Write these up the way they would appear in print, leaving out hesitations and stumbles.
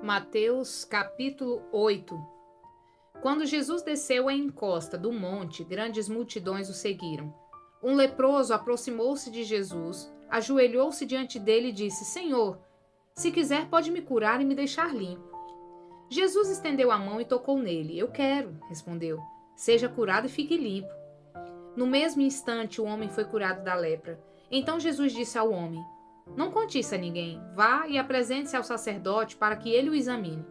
Mateus capítulo 8. Quando Jesus desceu à encosta do monte, grandes multidões o seguiram. Um leproso aproximou-se de Jesus, ajoelhou-se diante dele e disse: Senhor, se quiser pode me curar e me deixar limpo. Jesus estendeu a mão e tocou nele. Eu quero, respondeu. Seja curado e fique limpo. No mesmo instante o homem foi curado da lepra. Então Jesus disse ao homem: Não conte isso a ninguém. Vá e apresente-se ao sacerdote para que ele o examine.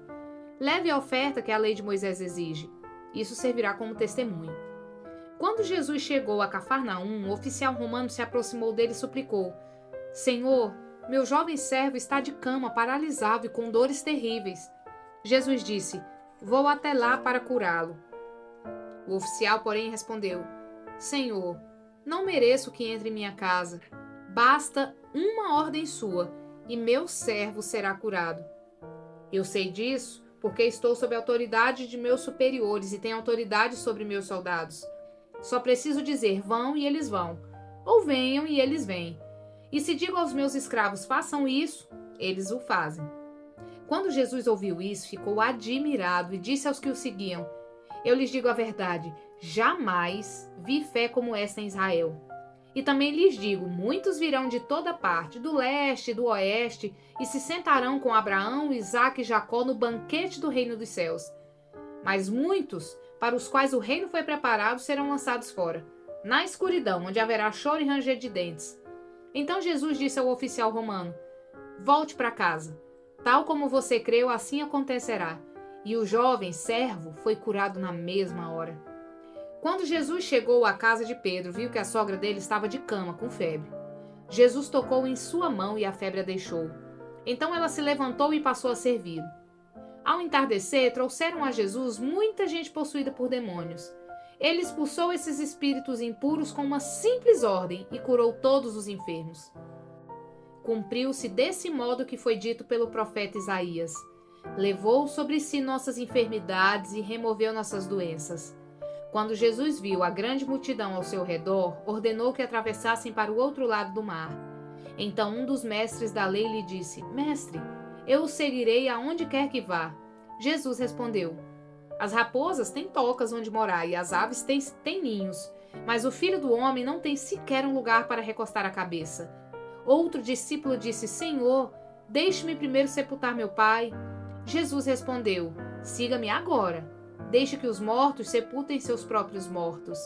Leve a oferta que a lei de Moisés exige. Isso servirá como testemunho. Quando Jesus chegou a Cafarnaum, o oficial romano se aproximou dele e suplicou: Senhor, meu jovem servo está de cama, paralisado e com dores terríveis. Jesus disse: Vou até lá para curá-lo. O oficial, porém, respondeu: Senhor, não mereço que entre em minha casa. Basta uma ordem sua, e meu servo será curado. Eu sei disso porque estou sob a autoridade de meus superiores e tenho autoridade sobre meus soldados. Só preciso dizer: vão e eles vão, ou venham e eles vêm. E se digo aos meus escravos: façam isso, eles o fazem. Quando Jesus ouviu isso, ficou admirado e disse aos que o seguiam: Eu lhes digo a verdade, jamais vi fé como esta em Israel. E também lhes digo, muitos virão de toda parte, do leste e do oeste, e se sentarão com Abraão, Isaque e Jacó no banquete do reino dos céus. Mas muitos, para os quais o reino foi preparado, serão lançados fora, na escuridão, onde haverá choro e ranger de dentes. Então Jesus disse ao oficial romano: Volte para casa. Tal como você creu, assim acontecerá. E o jovem servo foi curado na mesma hora. Quando Jesus chegou à casa de Pedro, viu que a sogra dele estava de cama, com febre. Jesus tocou em sua mão e a febre a deixou. Então ela se levantou e passou a servi-lo. Ao entardecer, trouxeram a Jesus muita gente possuída por demônios. Ele expulsou esses espíritos impuros com uma simples ordem e curou todos os enfermos. Cumpriu-se desse modo que foi dito pelo profeta Isaías: Levou sobre si nossas enfermidades e removeu nossas doenças. Quando Jesus viu a grande multidão ao seu redor, ordenou que atravessassem para o outro lado do mar. Então um dos mestres da lei lhe disse: Mestre, eu o seguirei aonde quer que vá. Jesus respondeu: As raposas têm tocas onde morar e as aves têm ninhos, mas o Filho do Homem não tem sequer um lugar para recostar a cabeça. Outro discípulo disse: Senhor, deixe-me primeiro sepultar meu pai. Jesus respondeu: Siga-me agora. Deixe que os mortos sepultem seus próprios mortos.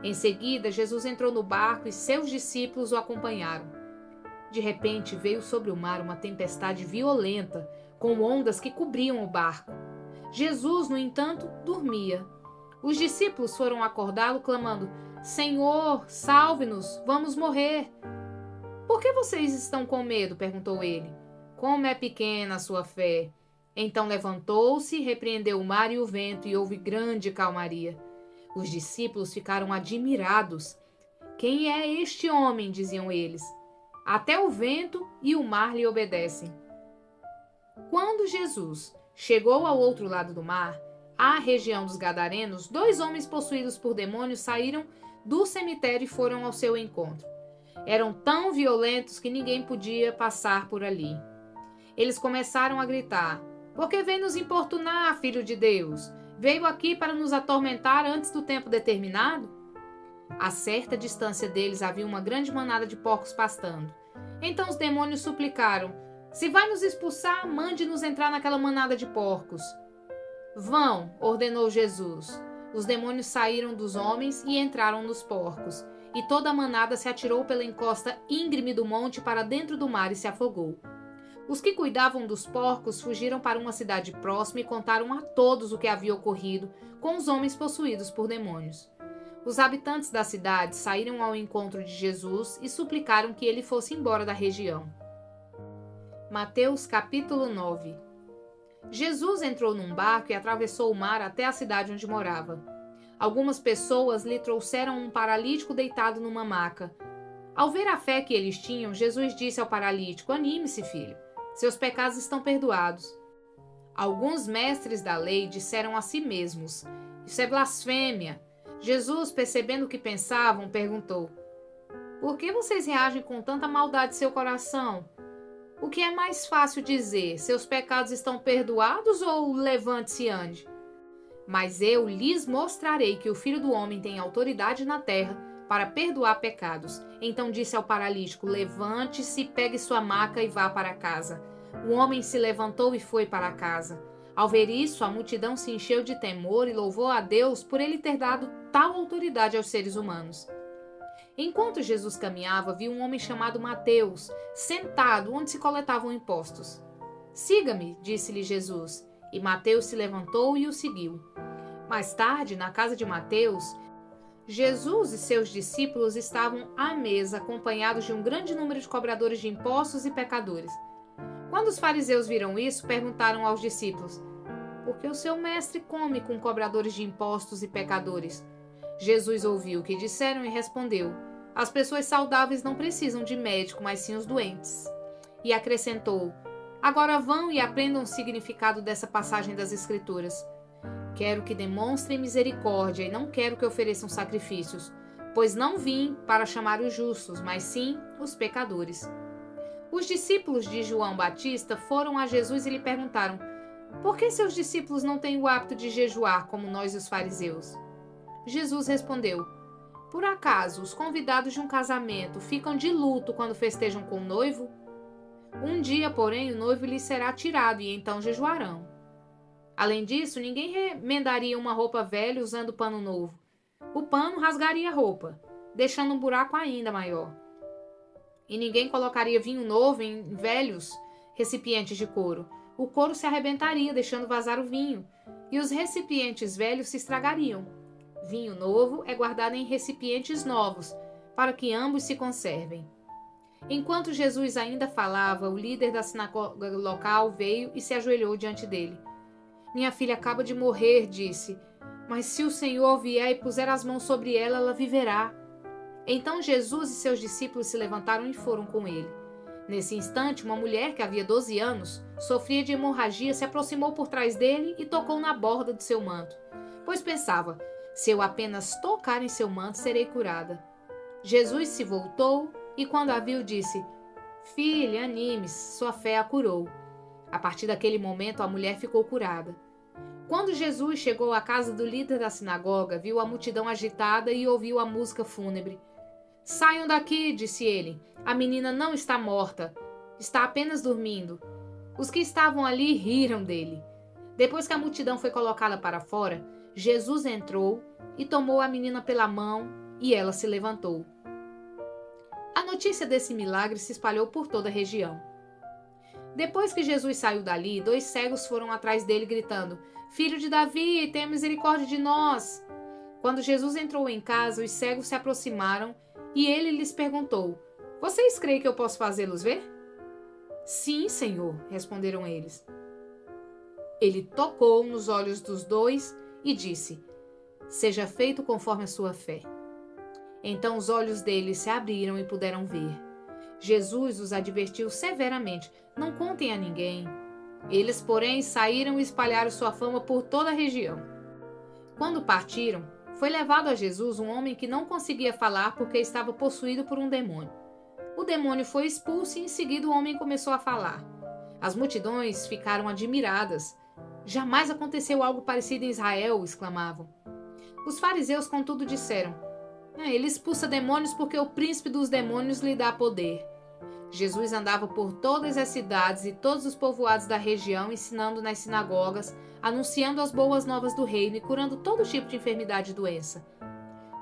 Em seguida, Jesus entrou no barco e seus discípulos o acompanharam. De repente, veio sobre o mar uma tempestade violenta, com ondas que cobriam o barco. Jesus, no entanto, dormia. Os discípulos foram acordá-lo, clamando: Senhor, salve-nos, vamos morrer. Por que vocês estão com medo? Perguntou ele. Como é pequena a sua fé! Então levantou-se, repreendeu o mar e o vento, e houve grande calmaria. Os discípulos ficaram admirados. Quem é este homem? Diziam eles. Até o vento e o mar lhe obedecem. Quando Jesus chegou ao outro lado do mar, à região dos Gadarenos, 2 homens possuídos por demônios saíram do cemitério e foram ao seu encontro. Eram tão violentos que ninguém podia passar por ali. Eles começaram a gritar: Por que vem nos importunar, Filho de Deus? Veio aqui para nos atormentar antes do tempo determinado? A certa distância deles havia uma grande manada de porcos pastando. Então os demônios suplicaram: Se vai nos expulsar, mande-nos entrar naquela manada de porcos. Vão, ordenou Jesus. Os demônios saíram dos homens e entraram nos porcos. E toda a manada se atirou pela encosta íngreme do monte para dentro do mar e se afogou. Os que cuidavam dos porcos fugiram para uma cidade próxima e contaram a todos o que havia ocorrido com os homens possuídos por demônios. Os habitantes da cidade saíram ao encontro de Jesus e suplicaram que ele fosse embora da região. Mateus capítulo 9. Jesus entrou num barco e atravessou o mar até a cidade onde morava. Algumas pessoas lhe trouxeram um paralítico deitado numa maca. Ao ver a fé que eles tinham, Jesus disse ao paralítico: Anime-se, filho. Seus pecados estão perdoados. Alguns mestres da lei disseram a si mesmos: Isso é blasfêmia. Jesus, percebendo o que pensavam, perguntou: Por que vocês reagem com tanta maldade em seu coração? O que é mais fácil dizer? Seus pecados estão perdoados ou levante-se e ande? Mas eu lhes mostrarei que o Filho do Homem tem autoridade na terra para perdoar pecados. Então disse ao paralítico: Levante-se, pegue sua maca e vá para casa. O homem se levantou e foi para casa. Ao ver isso, a multidão se encheu de temor e louvou a Deus por ele ter dado tal autoridade aos seres humanos. Enquanto Jesus caminhava, viu um homem chamado Mateus, sentado onde se coletavam impostos. Siga-me, disse-lhe Jesus, e Mateus se levantou e o seguiu. Mais tarde, na casa de Mateus, Jesus e seus discípulos estavam à mesa, acompanhados de um grande número de cobradores de impostos e pecadores. Quando os fariseus viram isso, perguntaram aos discípulos: Por que o seu mestre come com cobradores de impostos e pecadores? Jesus ouviu o que disseram e respondeu: As pessoas saudáveis não precisam de médico, mas sim os doentes. E acrescentou: Agora vão e aprendam o significado dessa passagem das Escrituras. Quero que demonstrem misericórdia e não quero que ofereçam sacrifícios, pois não vim para chamar os justos, mas sim os pecadores. Os discípulos de João Batista foram a Jesus e lhe perguntaram: Por que seus discípulos não têm o hábito de jejuar, como nós e os fariseus? Jesus respondeu: Por acaso os convidados de um casamento ficam de luto quando festejam com o noivo? Um dia, porém, o noivo lhes será tirado e então jejuarão. Além disso, ninguém remendaria uma roupa velha usando pano novo. O pano rasgaria a roupa, deixando um buraco ainda maior. E ninguém colocaria vinho novo em velhos recipientes de couro. O couro se arrebentaria, deixando vazar o vinho, e os recipientes velhos se estragariam. Vinho novo é guardado em recipientes novos, para que ambos se conservem. Enquanto Jesus ainda falava, o líder da sinagoga local veio e se ajoelhou diante dele. Minha filha acaba de morrer, disse, mas se o Senhor vier e puser as mãos sobre ela, ela viverá. Então Jesus e seus discípulos se levantaram e foram com ele. Nesse instante, uma mulher que havia 12 anos, sofria de hemorragia, se aproximou por trás dele e tocou na borda de seu manto, pois pensava: se eu apenas tocar em seu manto, serei curada. Jesus se voltou e, quando a viu, disse: Filha, anime-se, sua fé a curou. A partir daquele momento, a mulher ficou curada. Quando Jesus chegou à casa do líder da sinagoga, viu a multidão agitada e ouviu a música fúnebre. Saiam daqui, disse ele. A menina não está morta, está apenas dormindo. Os que estavam ali riram dele. Depois que a multidão foi colocada para fora, Jesus entrou e tomou a menina pela mão e ela se levantou. A notícia desse milagre se espalhou por toda a região. Depois que Jesus saiu dali, 2 cegos foram atrás dele gritando: Filho de Davi, tenha misericórdia de nós! Quando Jesus entrou em casa, os cegos se aproximaram e ele lhes perguntou: Vocês creem que eu posso fazê-los ver? Sim, Senhor, responderam eles. Ele tocou nos olhos dos 2 e disse: Seja feito conforme a sua fé. Então os olhos deles se abriram e puderam ver. Jesus os advertiu severamente: Não contem a ninguém. Eles, porém, saíram e espalharam sua fama por toda a região. Quando partiram, foi levado a Jesus um homem que não conseguia falar porque estava possuído por um demônio. O demônio foi expulso e em seguida o homem começou a falar. As multidões ficaram admiradas. Jamais aconteceu algo parecido em Israel, exclamavam. Os fariseus, contudo, disseram: Ele expulsa demônios porque o príncipe dos demônios lhe dá poder. Jesus andava por todas as cidades e todos os povoados da região, ensinando nas sinagogas, anunciando as boas novas do reino e curando todo tipo de enfermidade e doença.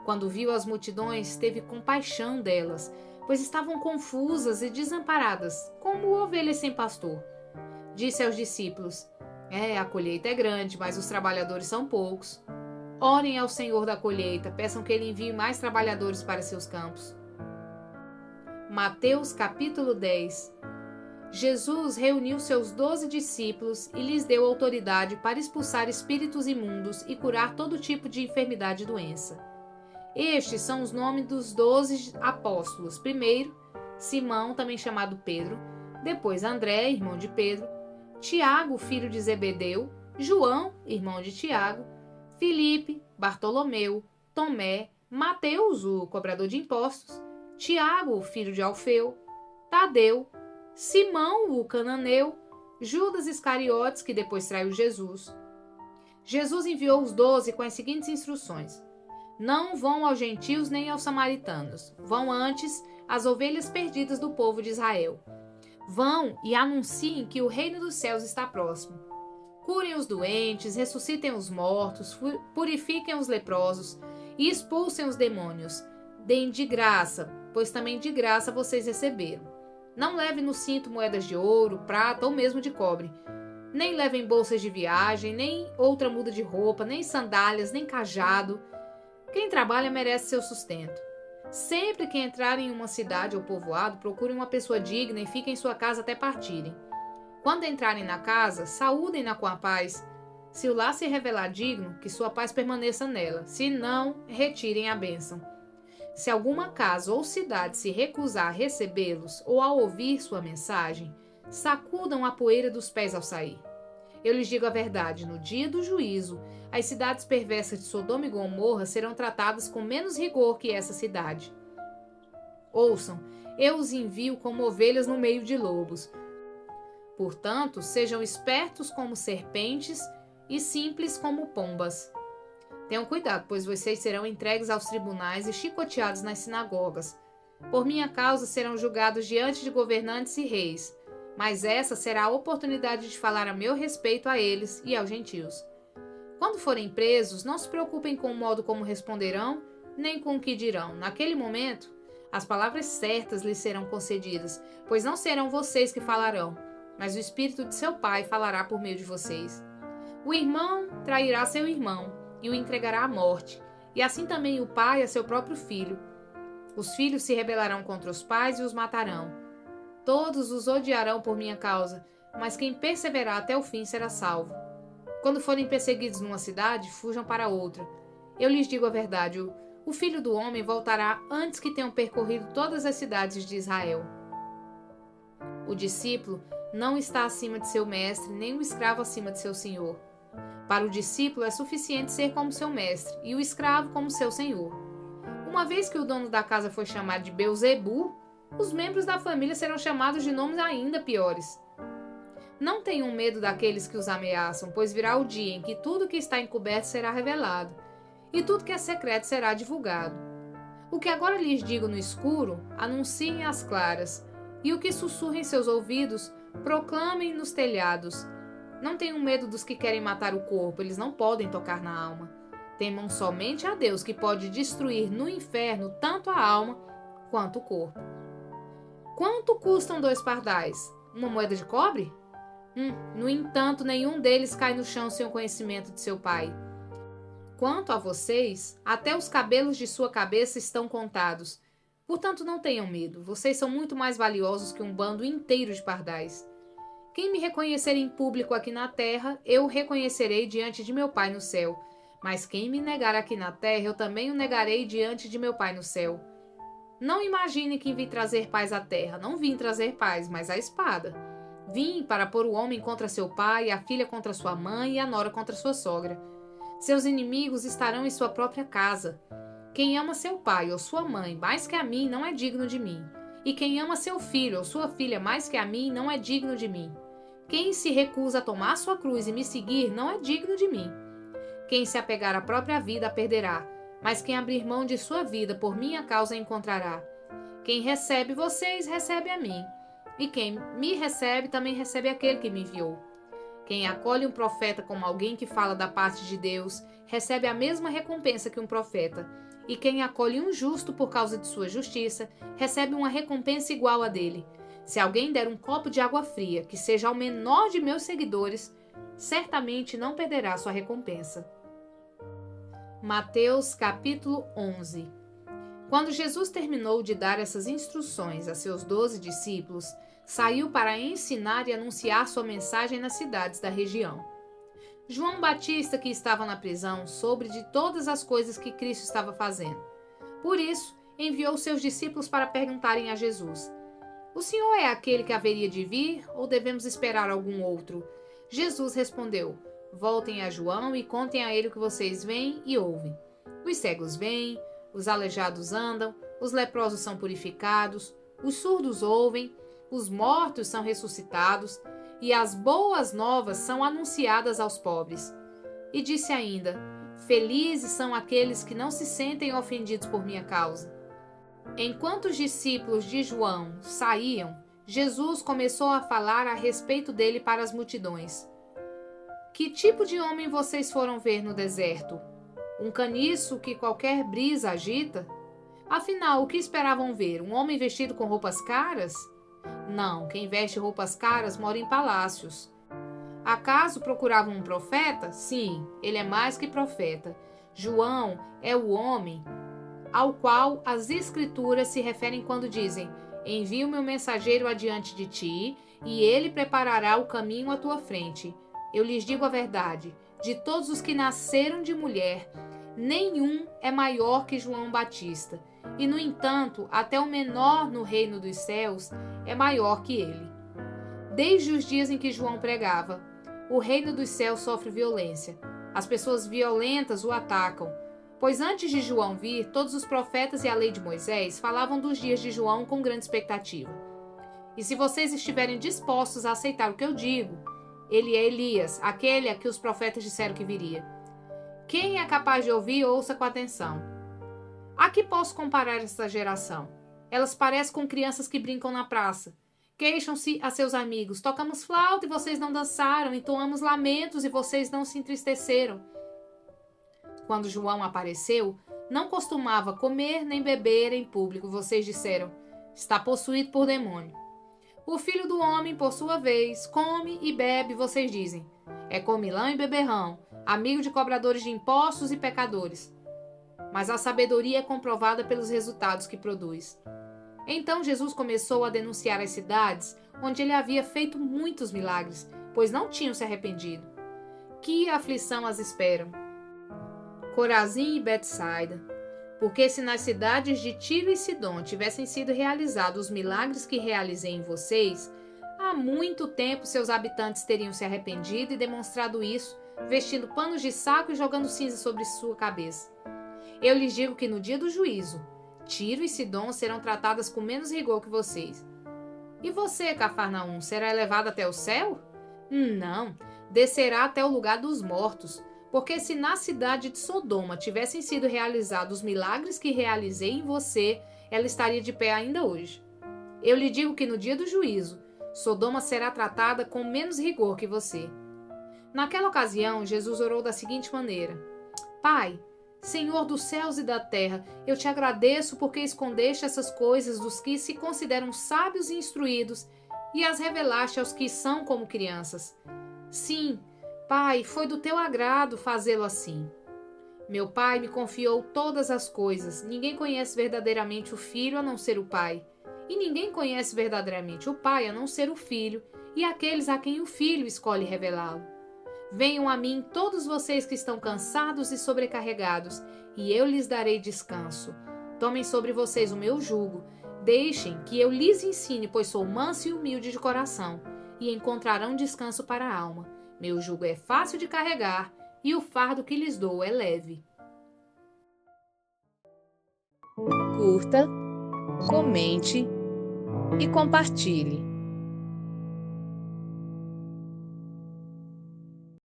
Quando viu as multidões, teve compaixão delas, pois estavam confusas e desamparadas, como ovelhas sem pastor. Disse aos discípulos: A colheita é grande, mas os trabalhadores são poucos. Orem ao Senhor da colheita, peçam que ele envie mais trabalhadores para seus campos. Mateus capítulo 10. Jesus reuniu seus 12 discípulos e lhes deu autoridade para expulsar espíritos imundos e curar todo tipo de enfermidade e doença. Estes são os nomes dos 12 apóstolos. Primeiro, Simão, também chamado Pedro. Depois, André, irmão de Pedro. Tiago, filho de Zebedeu. João, irmão de Tiago. Filipe, Bartolomeu, Tomé, Mateus, o cobrador de impostos, Tiago, o filho de Alfeu, Tadeu, Simão, o cananeu, Judas Iscariotes, que depois traiu Jesus. Jesus enviou os 12 com as seguintes instruções: não vão aos gentios nem aos samaritanos, vão antes às ovelhas perdidas do povo de Israel. Vão e anunciem que o reino dos céus está próximo. Curem os doentes, ressuscitem os mortos, purifiquem os leprosos e expulsem os demônios. Deem de graça, pois também de graça vocês receberam. Não levem no cinto moedas de ouro, prata ou mesmo de cobre. Nem levem bolsas de viagem, nem outra muda de roupa, nem sandálias, nem cajado. Quem trabalha merece seu sustento. Sempre que entrarem em uma cidade ou povoado, procurem uma pessoa digna e fiquem em sua casa até partirem. Quando entrarem na casa, saúdem-na com a paz. Se o lar se revelar digno, que sua paz permaneça nela. Se não, retirem a bênção. Se alguma casa ou cidade se recusar a recebê-los ou a ouvir sua mensagem, sacudam a poeira dos pés ao sair. Eu lhes digo a verdade, no dia do juízo, as cidades perversas de Sodoma e Gomorra serão tratadas com menos rigor que essa cidade. Ouçam, eu os envio como ovelhas no meio de lobos. Portanto, sejam espertos como serpentes e simples como pombas. Tenham cuidado, pois vocês serão entregues aos tribunais e chicoteados nas sinagogas. Por minha causa serão julgados diante de governantes e reis, mas essa será a oportunidade de falar a meu respeito a eles e aos gentios. Quando forem presos, não se preocupem com o modo como responderão, nem com o que dirão. Naquele momento, as palavras certas lhes serão concedidas, pois não serão vocês que falarão, mas o Espírito de seu Pai falará por meio de vocês. O irmão trairá seu irmão e o entregará à morte, e assim também o pai a seu próprio filho. Os filhos se rebelarão contra os pais e os matarão. Todos os odiarão por minha causa, mas quem perseverar até o fim será salvo. Quando forem perseguidos numa cidade, fujam para outra. Eu lhes digo a verdade, o Filho do Homem voltará antes que tenham percorrido todas as cidades de Israel. O discípulo não está acima de seu mestre, nem o escravo acima de seu senhor. Para o discípulo é suficiente ser como seu mestre, e o escravo como seu senhor. Uma vez que o dono da casa foi chamado de Beelzebu, os membros da família serão chamados de nomes ainda piores. Não tenham medo daqueles que os ameaçam, pois virá o dia em que tudo que está encoberto será revelado, e tudo que é secreto será divulgado. O que agora lhes digo no escuro, anunciem às claras, e o que sussurra em seus ouvidos, proclamem nos telhados. Não tenham medo dos que querem matar o corpo, eles não podem tocar na alma. Temam somente a Deus, que pode destruir no inferno tanto a alma quanto o corpo. Quanto custam 2 pardais? Uma moeda de cobre? No entanto, nenhum deles cai no chão sem o conhecimento de seu pai. Quanto a vocês, até os cabelos de sua cabeça estão contados. Portanto, não tenham medo, vocês são muito mais valiosos que um bando inteiro de pardais. Quem me reconhecer em público aqui na terra, eu o reconhecerei diante de meu Pai no céu. Mas quem me negar aqui na terra, eu também o negarei diante de meu Pai no céu. Não imagine que vim trazer paz à terra. Não vim trazer paz, mas a espada. Vim para pôr o homem contra seu pai, a filha contra sua mãe e a nora contra sua sogra. Seus inimigos estarão em sua própria casa. Quem ama seu pai ou sua mãe mais que a mim não é digno de mim. E quem ama seu filho ou sua filha mais que a mim não é digno de mim. Quem se recusa a tomar sua cruz e me seguir não é digno de mim. Quem se apegar à própria vida a perderá, mas quem abrir mão de sua vida por minha causa a encontrará. Quem recebe vocês, recebe a mim. E quem me recebe, também recebe aquele que me enviou. Quem acolhe um profeta como alguém que fala da parte de Deus, recebe a mesma recompensa que um profeta. E quem acolhe um justo por causa de sua justiça, recebe uma recompensa igual a dele. Se alguém der um copo de água fria, que seja ao menor de meus seguidores, certamente não perderá sua recompensa. Mateus capítulo 11. Quando Jesus terminou de dar essas instruções a seus 12 discípulos, saiu para ensinar e anunciar sua mensagem nas cidades da região. João Batista, que estava na prisão, soube de todas as coisas que Cristo estava fazendo. Por isso, enviou seus discípulos para perguntarem a Jesus: O Senhor é aquele que haveria de vir, ou devemos esperar algum outro? Jesus respondeu: Voltem a João e contem a ele o que vocês veem e ouvem. O Os cegos veem, os aleijados andam, os leprosos são purificados, os surdos ouvem, os mortos são ressuscitados e as boas novas são anunciadas aos pobres. E disse ainda: felizes são aqueles que não se sentem ofendidos por minha causa. Enquanto os discípulos de João saíam, Jesus começou a falar a respeito dele para as multidões. Que tipo de homem vocês foram ver no deserto? Um caniço que qualquer brisa agita? Afinal, o que esperavam ver? Um homem vestido com roupas caras? Não, quem veste roupas caras mora em palácios. Acaso procuravam um profeta? Sim, ele é mais que profeta. João é o homem ao qual as Escrituras se referem quando dizem: envio meu mensageiro adiante de ti, e ele preparará o caminho à tua frente. Eu lhes digo a verdade: de todos os que nasceram de mulher, nenhum é maior que João Batista. E, no entanto, até o menor no reino dos céus é maior que ele. Desde os dias em que João pregava, o reino dos céus sofre violência. As pessoas violentas o atacam. Pois antes de João vir, todos os profetas e a lei de Moisés falavam dos dias de João com grande expectativa. E se vocês estiverem dispostos a aceitar o que eu digo, ele é Elias, aquele a que os profetas disseram que viria. Quem é capaz de ouvir, ouça com atenção. A que posso comparar essa geração? Elas parecem com crianças que brincam na praça. Queixam-se a seus amigos: tocamos flauta e vocês não dançaram, entoamos lamentos e vocês não se entristeceram. Quando João apareceu, não costumava comer nem beber em público. Vocês disseram: está possuído por demônio. O filho do homem, por sua vez, come e bebe. Vocês dizem: é comilão e beberrão, amigo de cobradores de impostos e pecadores. Mas a sabedoria é comprovada pelos resultados que produz. Então Jesus começou a denunciar as cidades onde ele havia feito muitos milagres, pois não tinham se arrependido. Que aflição as esperam! Corazim e Betsaida. Porque se nas cidades de Tiro e Sidom tivessem sido realizados os milagres que realizei em vocês, há muito tempo seus habitantes teriam se arrependido e demonstrado isso, vestindo panos de saco e jogando cinza sobre sua cabeça. Eu lhes digo que no dia do juízo, Tiro e Sidom serão tratadas com menos rigor que vocês. E você, Cafarnaum, será elevado até o céu? Não, descerá até o lugar dos mortos. Porque se na cidade de Sodoma tivessem sido realizados os milagres que realizei em você, ela estaria de pé ainda hoje. Eu lhe digo que no dia do juízo, Sodoma será tratada com menos rigor que você. Naquela ocasião, Jesus orou da seguinte maneira: Pai, Senhor dos céus e da terra, eu te agradeço porque escondeste essas coisas dos que se consideram sábios e instruídos e as revelaste aos que são como crianças. Sim, Pai, foi do teu agrado fazê-lo assim. Meu Pai me confiou todas as coisas. Ninguém conhece verdadeiramente o Filho a não ser o Pai. E ninguém conhece verdadeiramente o Pai a não ser o Filho e aqueles a quem o Filho escolhe revelá-lo. Venham a mim todos vocês que estão cansados e sobrecarregados, e eu lhes darei descanso. Tomem sobre vocês o meu jugo. Deixem que eu lhes ensine, pois sou manso e humilde de coração, e encontrarão descanso para a alma. Meu jugo é fácil de carregar e o fardo que lhes dou é leve. Curta, comente e compartilhe.